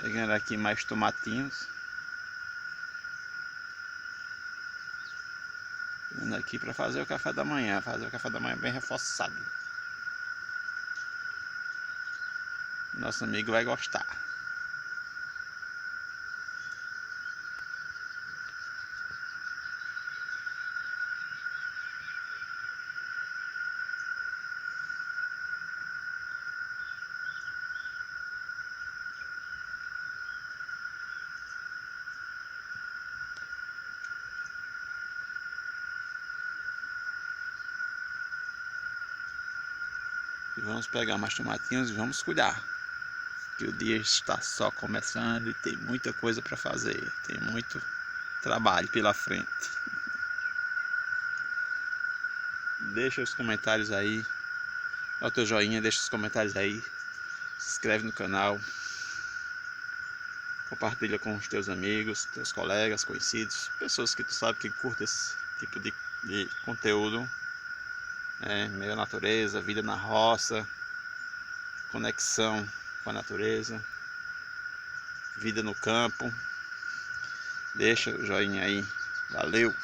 Pegando aqui mais tomatinhos. Vindo aqui para fazer o café da manhã. Fazer o café da manhã bem reforçado. Nosso amigo vai gostar. E vamos pegar mais tomatinhos e vamos cuidar. Que o dia está só começando e tem muita coisa para fazer. Tem muito trabalho pela frente. Deixa os comentários aí. Dá o teu joinha, deixa os comentários aí. Se inscreve no canal. Compartilha com os teus amigos, teus colegas, conhecidos, pessoas que tu sabe que curtem esse tipo de conteúdo. Meio à natureza, vida na roça, conexão com a natureza, vida no campo. Deixa o joinha aí. Valeu!